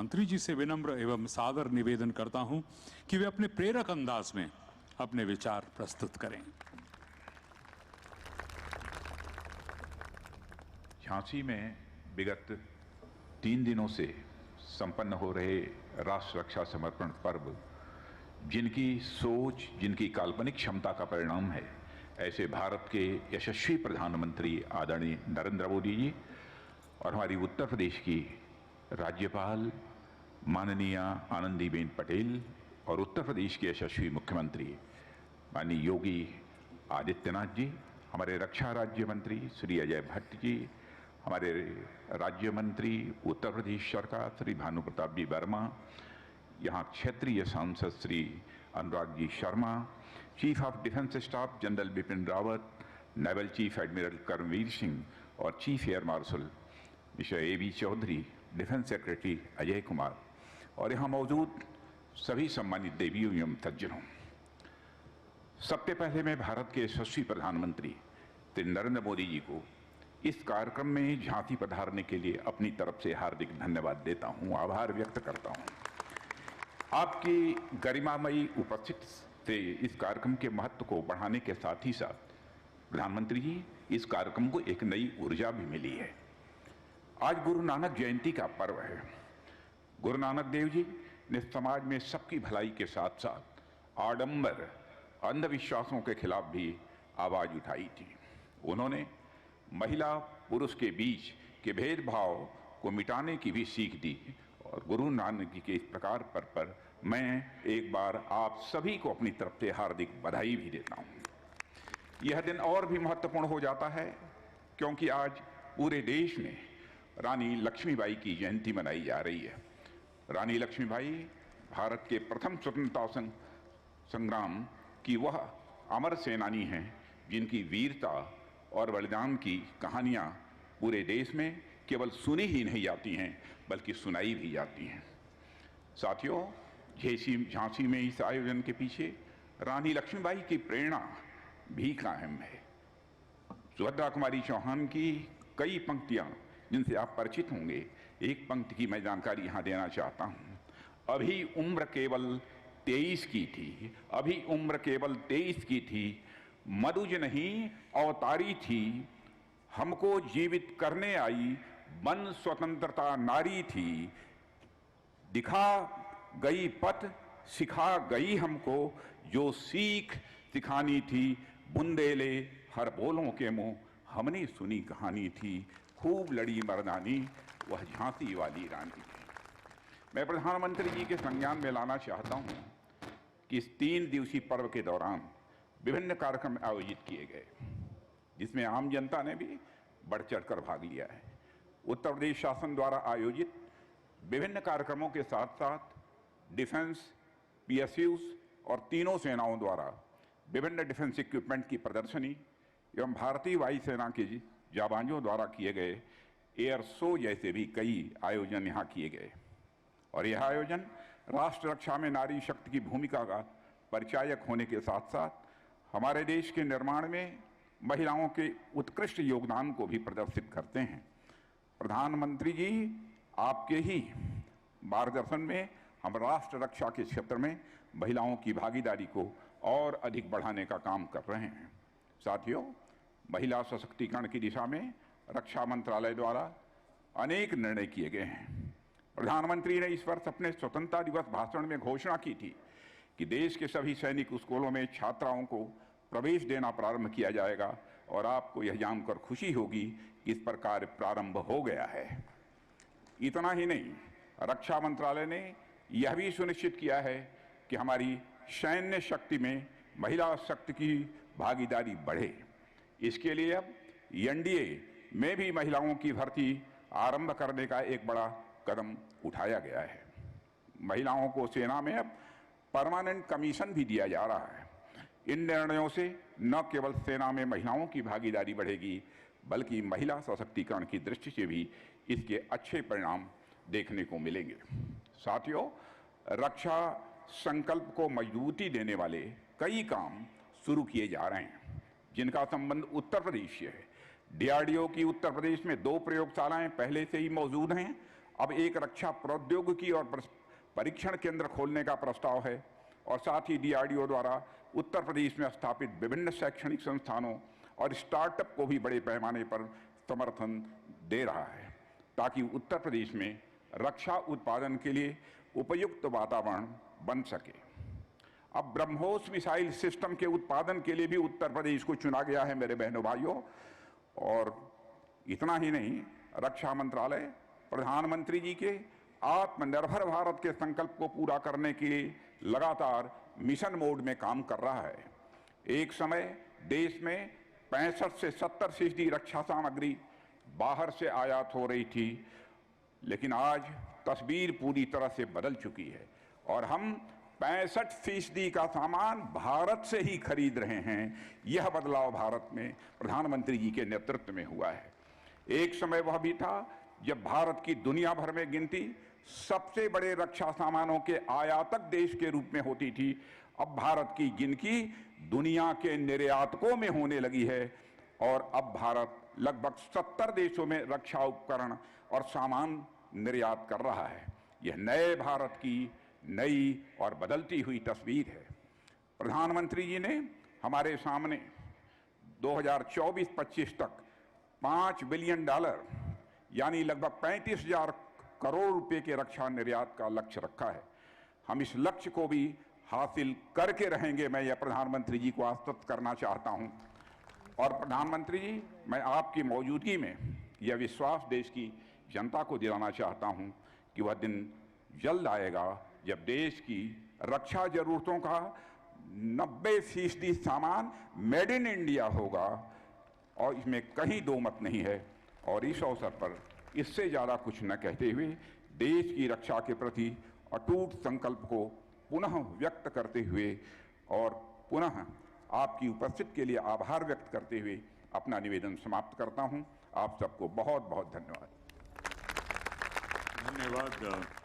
मंत्री जी से विनम्र एवं सादर निवेदन करता हूं कि वे अपने प्रेरक अंदाज में अपने विचार प्रस्तुत करें। झांसी में विगत 3 दिनों से संपन्न हो रहे राष्ट्र रक्षा समर्पण पर्व जिनकी सोच, जिनकी काल्पनिक क्षमता का परिणाम है, ऐसे भारत के यशस्वी प्रधानमंत्री आदरणीय नरेंद्र मोदी जी और हमारी उत्तर प्रदेश की राज्यपाल माननीय आनंदीबेन पटेल और उत्तर प्रदेश के यशस्वी मुख्यमंत्री माननीय योगी आदित्यनाथ जी, हमारे रक्षा राज्य मंत्री श्री अजय भट्ट जी, हमारे राज्य मंत्री उत्तर प्रदेश सरकार श्री भानु प्रताप जी वर्मा, यहाँ क्षेत्रीय सांसद Shri Anurag ji Sharma, chief of defence staff general Bipin Rawat, naval chief admiral Karambir Singh और chief air marshal mister A.B. Chaudhary, defence secretary Ajay Kumar और यहाँ मौजूद सभी सम्मानित देवियों एवं सज्जनों, सबसे पहले मैं भारत के यशस्वी प्रधानमंत्री श्री नरेंद्र मोदी जी को इस कार्यक्रम में झांसी पधारने के लिए अपनी तरफ से हार्दिक धन्यवाद देता हूं, आभार व्यक्त करता हूं। आपकी गरिमामयी उपस्थिति से इस कार्यक्रम के महत्व को बढ़ाने के साथ ही साथ प्रधानमंत्री जी, इस कार्यक्रम को एक नई ऊर्जा भी मिली है। आज गुरु नानक जयंती का पर्व है। गुरु नानक देव जी ने समाज में सबकी भलाई के साथ साथ आडंबर, अंधविश्वासों के खिलाफ भी आवाज उठाई थी। उन्होंने महिला पुरुष के बीच के भेदभाव को मिटाने की भी सीख दी और गुरु नानक जी के इस प्रकार पर मैं एक बार आप सभी को अपनी तरफ से हार्दिक बधाई भी देता हूं। यह दिन और भी महत्वपूर्ण हो जाता है क्योंकि आज पूरे देश में रानी लक्ष्मीबाई की जयंती मनाई जा रही है। रानी लक्ष्मीबाई भारत के प्रथम स्वतंत्रता संग्राम की वह अमर सेनानी हैं जिनकी वीरता और बलिदान की कहानियां पूरे देश में केवल सुनी ही नहीं जाती हैं बल्कि सुनाई भी जाती हैं। साथियों, झांसी में इस आयोजन के पीछे रानी लक्ष्मीबाई की प्रेरणा भी कायम है। सुभद्रा कुमारी चौहान की कई पंक्तियां जिनसे आप परिचित होंगे, एक पंक्ति की मैं जानकारी यहाँ देना चाहता हूँ। अभी उम्र केवल 23 की थी, अभी उम्र केवल 23 की थी, मनुज नहीं अवतारी थी, हमको जीवित करने आई बन स्वतंत्रता नारी थी, दिखा गई पथ सिखा गई हमको, जो सीख सिखानी थी बुंदेले हर बोलों के मुंह, हमने सुनी कहानी थी, खूब लड़ी मर्दानी वह झांसी वाली रानी थी। मैं प्रधानमंत्री जी के संज्ञान में लाना चाहता हूं कि इस 3 दिवसीय पर्व के दौरान विभिन्न कार्यक्रम आयोजित किए गए जिसमें आम जनता ने भी बढ़ चढ़कर भाग लिया है। उत्तर प्रदेश शासन द्वारा आयोजित विभिन्न कार्यक्रमों के साथ साथ डिफेंस, PSUs और तीनों सेनाओं द्वारा विभिन्न डिफेंस इक्विपमेंट की प्रदर्शनी एवं भारतीय वायुसेना के जाबाजों द्वारा किए गए एयर शो जैसे भी कई आयोजन यहाँ किए गए और यह आयोजन राष्ट्र रक्षा में नारी शक्ति की भूमिका का परिचायक होने के साथ साथ हमारे देश के निर्माण में महिलाओं के उत्कृष्ट योगदान को भी प्रदर्शित करते हैं। प्रधानमंत्री जी, आपके ही मार्गदर्शन में हम राष्ट्र रक्षा के क्षेत्र में महिलाओं की भागीदारी को और अधिक बढ़ाने का काम कर रहे हैं। साथियों, महिला सशक्तिकरण की दिशा में रक्षा मंत्रालय द्वारा अनेक निर्णय किए गए हैं। प्रधानमंत्री ने इस वर्ष अपने स्वतंत्रता दिवस भाषण में घोषणा की थी कि देश के सभी सैनिक स्कूलों में छात्राओं को प्रवेश देना प्रारंभ किया जाएगा और आपको यह जानकर खुशी होगी कि इस पर कार्य प्रारंभ हो गया है। इतना ही नहीं, रक्षा मंत्रालय ने यह भी सुनिश्चित किया है कि हमारी सैन्य शक्ति में महिला शक्ति की भागीदारी बढ़े। इसके लिए अब NDA में भी महिलाओं की भर्ती आरंभ करने का एक बड़ा कदम उठाया गया है। महिलाओं को सेना में अब परमानेंट कमीशन भी दिया जा रहा है। इन निर्णयों से न केवल सेना में महिलाओं की भागीदारी बढ़ेगी बल्कि महिला सशक्तिकरण की दृष्टि से भी इसके अच्छे परिणाम देखने को मिलेंगे। साथियों, रक्षा संकल्प को मजबूती देने वाले कई काम शुरू किए जा रहे हैं जिनका संबंध उत्तर प्रदेश से है। DRDO की उत्तर प्रदेश में 2 प्रयोगशालाएं पहले से ही मौजूद हैं। अब एक रक्षा प्रौद्योगिकी और परीक्षण केंद्र खोलने का प्रस्ताव है और साथ ही DRDO द्वारा उत्तर प्रदेश में स्थापित विभिन्न शैक्षणिक संस्थानों और स्टार्टअप को भी बड़े पैमाने पर समर्थन दे रहा है ताकि उत्तर प्रदेश में रक्षा उत्पादन के लिए उपयुक्त वातावरण बन सके। अब ब्रह्मोस मिसाइल सिस्टम के उत्पादन के लिए भी उत्तर प्रदेश को चुना गया है मेरे बहनों भाइयों। और इतना ही नहीं, रक्षा मंत्रालय प्रधानमंत्री जी के आत्मनिर्भर भारत के संकल्प को पूरा करने के लिए लगातार मिशन मोड में काम कर रहा है। एक समय देश में 65 से 70% रक्षा सामग्री बाहर से आयात हो रही थी, लेकिन आज तस्वीर पूरी तरह से बदल चुकी है और हम 65% का सामान भारत से ही खरीद रहे हैं। यह बदलाव भारत में प्रधानमंत्री जी के नेतृत्व में हुआ है। एक समय वह भी था जब भारत की दुनिया भर में गिनती सबसे बड़े रक्षा सामानों के आयातक देश के रूप में होती थी। अब भारत की गिनती दुनिया के निर्यातकों में होने लगी है और अब भारत लगभग 70 देशों में रक्षा उपकरण और सामान निर्यात कर रहा है। यह नए भारत की नई और बदलती हुई तस्वीर है। प्रधानमंत्री जी ने हमारे सामने 2024-25 तक $5 बिलियन यानी लगभग 35,000 करोड़ रुपए के रक्षा निर्यात का लक्ष्य रखा है। हम इस लक्ष्य को भी हासिल करके रहेंगे, मैं यह प्रधानमंत्री जी को आश्वस्त करना चाहता हूं। और प्रधानमंत्री जी, मैं आपकी मौजूदगी में यह विश्वास देश की जनता को दिलाना चाहता हूं कि वह दिन जल्द आएगा जब देश की रक्षा जरूरतों का 90% सामान मेड इन इंडिया होगा और इसमें कहीं दो मत नहीं है। और इस अवसर पर इससे ज़्यादा कुछ न कहते हुए देश की रक्षा के प्रति अटूट संकल्प को पुनः व्यक्त करते हुए और पुनः आपकी उपस्थिति के लिए आभार व्यक्त करते हुए अपना निवेदन समाप्त करता हूं। आप सबको बहुत बहुत धन्यवाद। धन्यवाद।